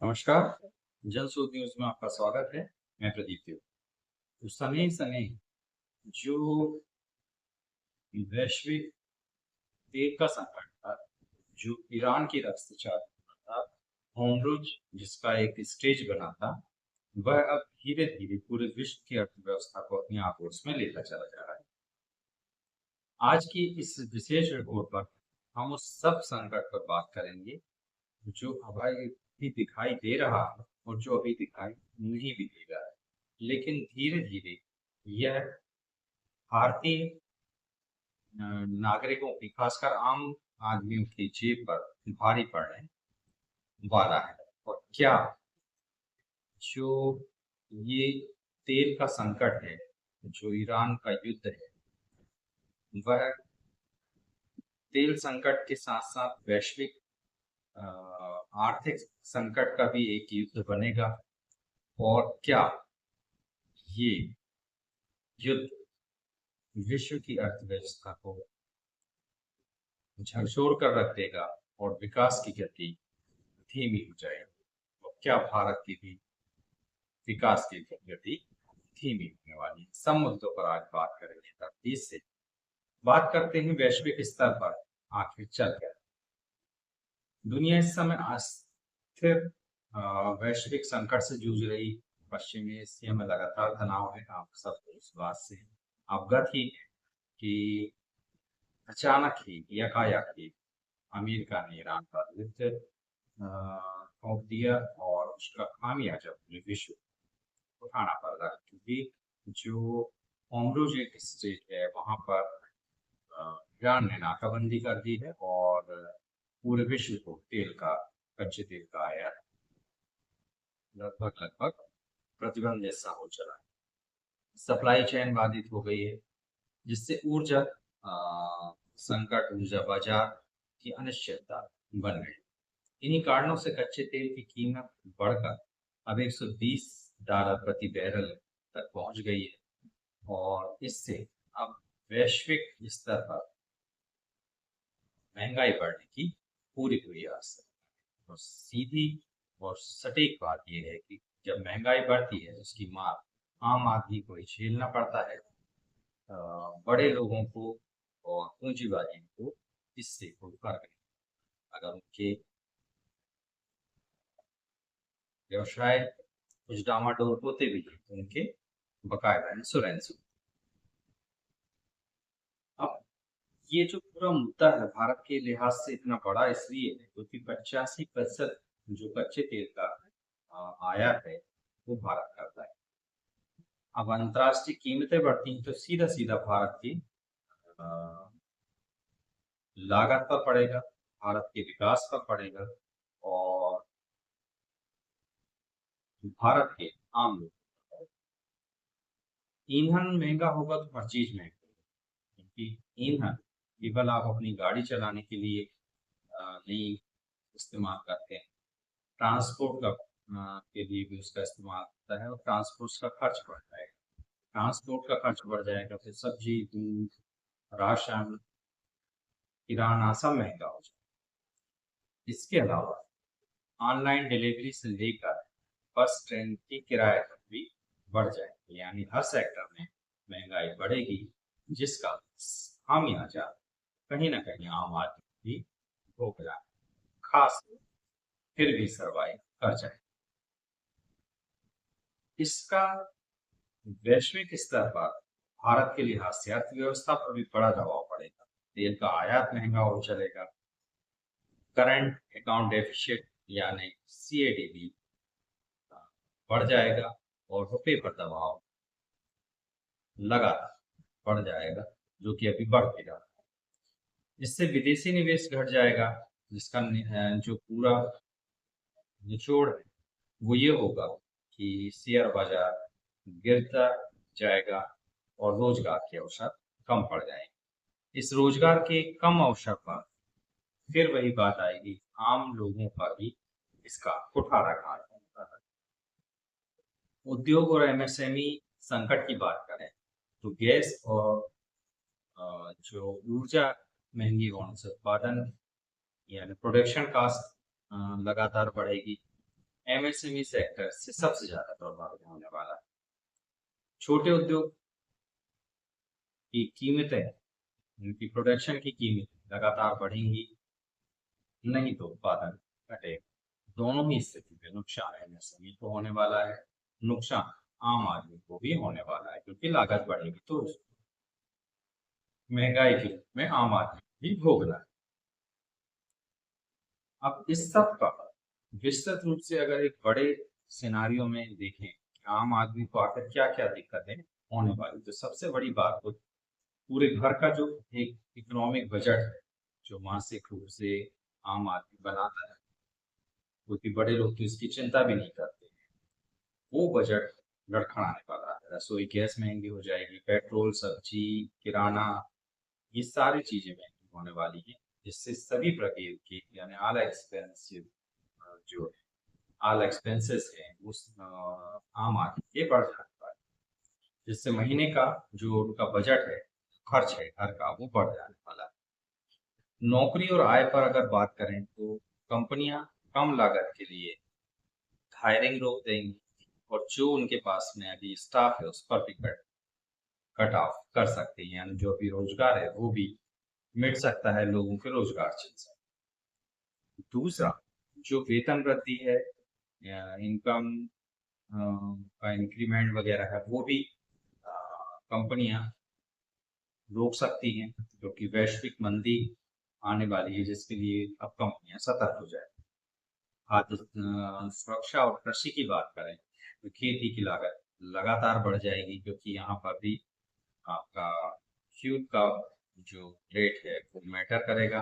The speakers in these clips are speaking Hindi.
नमस्कार। जल स्रोत न्यूज में आपका स्वागत है। मैं प्रदीप देव। तो समय समय जो वैश्विक तेल का संकट था, जो ईरान की रक्षा था, होमरुज जिसका एक स्टेज बना था, वह अब धीरे धीरे पूरे विश्व की अर्थव्यवस्था को अपनी आगोश में लेकर चला जा रहा है। आज की इस विशेष रिपोर्ट पर हम उस सब संकट पर बात करेंगे जो अभी दिखाई दे रहा है और जो अभी दिखाई नहीं भी दे रहा है, लेकिन धीरे धीरे यह भारतीय नागरिकों की, खासकर आम आदमियों की जेब पर भारी पड़ने वाला है। और क्या जो ये तेल का संकट है, जो ईरान का युद्ध है, वह तेल संकट के साथ साथ वैश्विक आर्थिक संकट का भी एक युद्ध बनेगा। और क्या ये युद्ध विश्व की अर्थव्यवस्था को झकझोर कर रख देगा और विकास की गति धीमी हो जाएगी? और क्या भारत की भी विकास की गति धीमी होने वाली है? सब मुद्दों पर आज बात करेंगे। तरतीब से बात करते हैं वैश्विक स्तर पर आखिर चल क्या। दुनिया इस समय अस्थिर वैश्विक संकट से जूझ रही। पश्चिमी एशिया में लगातार तनाव है। आप सब इस बात से अवगत ही है कि अचानक ही यकायक ही अमेरिका ने ईरान पर युद्ध थोप दिया और उसका खामियाजा पूरे विश्व को उठाना पड़ रहा है, क्योंकि जो होमरुज एक स्टेट है वहां पर ईरान ने नाकाबंदी कर दी है और पूरे विश्व को कच्चे तेल का आयात लगभग प्रतिबंध जैसा हो चला है। सप्लाई चेन बाधित हो गई है, जिससे ऊर्जा संकट, ऊर्जा बाजार की अनिश्चितता बन गई। इन्हीं कारणों से कच्चे तेल की कीमत बढ़कर अब $120 प्रति बैरल तक पहुंच गई है और इससे अब वैश्विक स्तर पर महंगाई बढ़ने की पूरी आस है। और सीधी और सटीक बात यह है कि जब महंगाई बढ़ती है उसकी मार आम आदमी को ही झेलना पड़ता है। बड़े लोगों को और पूंजीवादियों को इससे कोई फर्क नहीं। अगर उनके व्यवसाय कुछ डामाडोल होते भी हैं तो उनके बकायदा इंश्योरेंस। अब ये जो पूरा मुद्दा है भारत के लिहाज से इतना बड़ा इसलिए है क्योंकि 85% जो कच्चे तेल का आयात है वो भारत करता है। अब अंतर्राष्ट्रीय कीमतें बढ़ती हैं तो सीधा सीधा भारत की अ, लागत पर पड़ेगा, भारत के विकास पर पड़ेगा और भारत के आम लोग। ईंधन महंगा होगा तो हर चीज महंगी होगी, क्योंकि ईंधन केवल आप अपनी गाड़ी चलाने के लिए नहीं इस्तेमाल करते हैं, ट्रांसपोर्ट के लिए भी उसका इस्तेमाल होता है और ट्रांसपोर्ट का खर्च बढ़ जाएगा। ट्रांसपोर्ट का खर्च बढ़ जाएगा, फिर सब्जी, दूध, राशन, किराना सब महंगा हो जाएगा। इसके अलावा ऑनलाइन डिलीवरी से लेकर बस ट्रेन की किराए तक भी बढ़ जाएंगे, यानी हर सेक्टर में महंगाई बढ़ेगी, जिसका खामियाजा कहीं ना कहीं आम आदमी भी भोग रहा है, खास फिर भी सर्वाइव कर जाए। इसका वैश्विक स्तर पर भारत के लिहाज से अर्थव्यवस्था पर भी बड़ा दबाव पड़ेगा। तेल का आयात महंगा हो चलेगा, करंट अकाउंट डेफिसिट यानी CADB बढ़ जाएगा और रुपए पर दबाव लगातार बढ़ जाएगा, जो कि अभी बढ़ भी रहा है। इससे विदेशी निवेश घट जाएगा, जिसका जो पूरा निचोड़ है वो ये होगा कि शेयर बाजार गिरता जाएगा और रोजगार के अवसर कम पड़ जाएंगे। इस रोजगार के कम अवसर पर फिर वही बात आएगी, आम लोगों पर भी इसका कुठारा खाना होता है। उद्योग और MSME संकट की बात करें तो गैस और जो ऊर्जा महंगी होने से उत्पादन यानी प्रोडक्शन कास्ट लगातार बढ़ेगी। एमएसएमई सेक्टर से सबसे ज्यादा प्रभावित होने वाला है। छोटे उद्योग की कीमतें, उनकी प्रोडक्शन की कीमत लगातार बढ़ेंगी, नहीं तो उत्पादन घटेगा। दोनों ही स्थिति में नुकसान एमएसएमई को होने वाला है, नुकसान आम आदमी को भी होने वाला है, क्योंकि लागत बढ़ेगी तो महंगाई के रूप में आम आदमी भी भोगना है। अब इस सब का विस्तृत रूप से अगर एक बड़े सिनारियो में देखें कि आम आदमी को आखिर क्या क्या दिक्कतें होने वाली, तो सबसे बड़ी बात तो पूरे घर का जो एक इकोनॉमिक बजट है, जो मासिक रूप से आम आदमी बनाता है, क्योंकि बड़े लोग तो इसकी चिंता भी नहीं करते, वो बजट लड़खड़ाने वाला है। रसोई गैस महंगी हो जाएगी, पेट्रोल, सब्जी, किराना, ये सारी चीजें महंगी होने वाली हैं, जिससे सभी प्रकार के यानी ऑल एक्सपेंसिव जो ऑल एक्सपेंसेस हैं उस आम आदमी के बढ़ जाने वाले, जिससे महीने का जो उनका बजट है, खर्च है घर का, वो बढ़ जाने वाला है। नौकरी और आय पर अगर बात करें तो कंपनियां कम लागत के लिए हायरिंग रोक देंगी, और जो उनके पास में अभी स्टाफ है उस पर भी कट ऑफ कर सकते हैं, यानी जो भी रोजगार है वो भी मिट सकता है, लोगों के रोजगार चल सकते हैं। दूसरा, जो वेतन वृद्धि है या इनकम का इंक्रीमेंट वगैरह है, वो भी कंपनियां रोक सकती हैं, क्योंकि वैश्विक मंदी आने वाली है, जिसके लिए अब कंपनियां सतर्क हो जाए। खाद्य सुरक्षा और कृषि की बात करें तो खेती की लागत लगातार बढ़ जाएगी, क्योंकि यहाँ पर भी आपका फ्यूल का जो रेट है वो मैटर करेगा।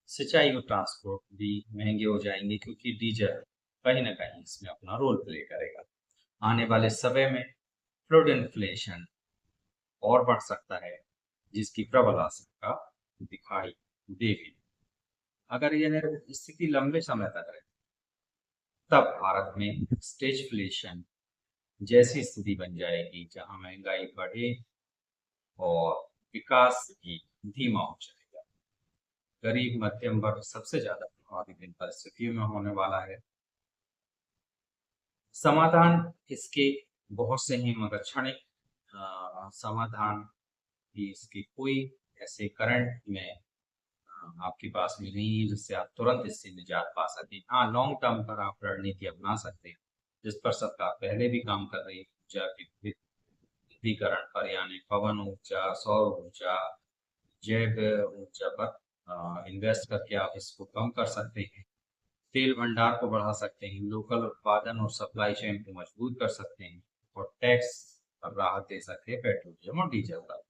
सिंचाई और ट्रांसपोर्ट भी महंगे हो जाएंगे, क्योंकि डीजल कहीं ना कहीं इसमें अपना रोल प्ले करेगा। आने वाले समय में फूड इन्फ्लेशन और बढ़ सकता है, जिसकी प्रबल आशंका दिखाई देगी। अगर यह स्थिति लंबे समय तक रहे, तब भारत में स्टेजफ्लेशन जैसी स्थिति बन जाएगी, जहां महंगाई बढ़े और विकास भी धीमा हो जाएगा। गरीब मध्यम वर्ग सबसे ज्यादा प्रभावित इन परिस्थितियों में होने वाला है। समाधान इसके बहुत से हैं, मगर क्षणिक समाधान भी इसके कोई ऐसे करंट में आपके पास में नहीं है जिससे आप तुरंत इससे निजात पा सकें। हाँ, लॉन्ग टर्म पर आप रणनीति अपना सकते हैं, जिस पर सरकार पहले भी काम कर रही है, ऊर्जा के विद्युतीकरण पर, यानी पवन ऊर्जा, सौर ऊर्जा, जैव ऊर्जा पर इन्वेस्ट करके आप इसको कम कर सकते हैं। तेल भंडार को बढ़ा सकते हैं, लोकल उत्पादन और सप्लाई चेन को मजबूत कर सकते हैं, और टैक्स पर राहत दे सकते हैं पेट्रोलियम और डीजल पर।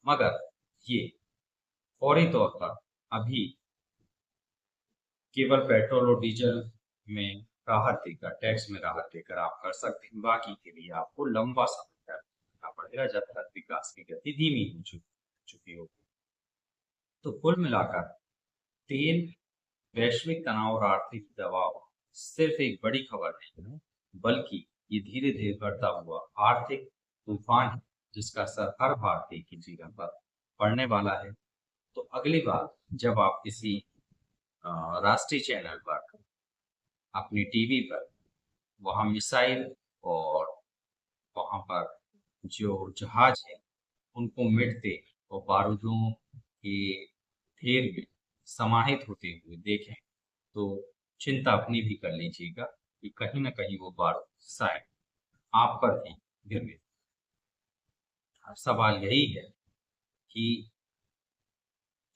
मगर ये फौरी तौर पर अभी केवल पेट्रोल और डीजल में राहत देकर, टैक्स में राहत देकर आप कर सकते हैं। बाकी के लिए आपको लंबा समय तक करना पड़ेगा, जब तक विकास की गति धीमी हो चुकी होगी। तो कुल मिलाकर तेल, वैश्विक तनाव और आर्थिक दबाव सिर्फ एक बड़ी खबर नहीं है, बल्कि ये धीरे धीरे बढ़ता हुआ आर्थिक तूफान है, जिसका असर हर भारतीय के जीवन पर पड़ने वाला है। तो अगली बार जब आप किसी राष्ट्रीय चैनल पर, अपनी टीवी पर, वहां मिसाइल और वहां पर जो जहाज है उनको मिटते और बारूदों के ढेर में समाहित होते हुए देखें, तो चिंता अपनी भी कर लीजिएगा कि कहीं ना कहीं वो बारूद शायद आप पर भी गिर गए। अब सवाल यही है कि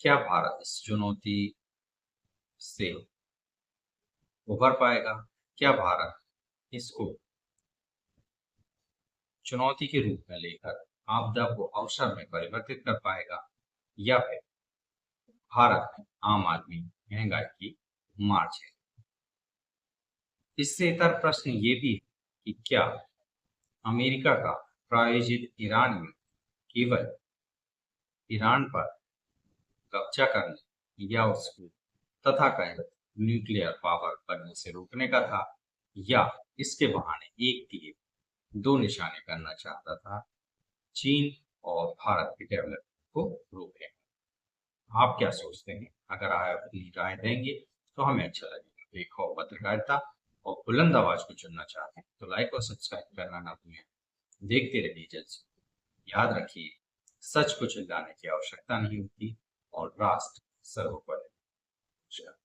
क्या भारत इस चुनौती से उभर पाएगा? क्या भारत इसको चुनौती के रूप में लेकर आपदा को अवसर में परिवर्तित कर पाएगा, या फिर भारत में आम आदमी महंगाई की मार है? इससे इतर प्रश्न ये भी है कि क्या अमेरिका का प्रायोजित ईरान में केवल ईरान पर कब्जा करने या उसको तथाकथित न्यूक्लियर पावर बनने से रोकने का था, या इसके बहाने एक तीर दो निशाने करना चाहता था, चीन और भारत के डेवलपमेंट को रोके? आप क्या सोचते हैं? अगर आप अपनी राय देंगे तो हमें अच्छा लगेगा। देखो पत्रकारिता और बुलंद आवाज को चुनना चाहते हैं तो लाइक और सब्सक्राइब करना ना भूलें। देखते रहिए जल्द। याद रखिए, सच को चिल्लाने की आवश्यकता नहीं होती और राष्ट्र सर्वोपरि है।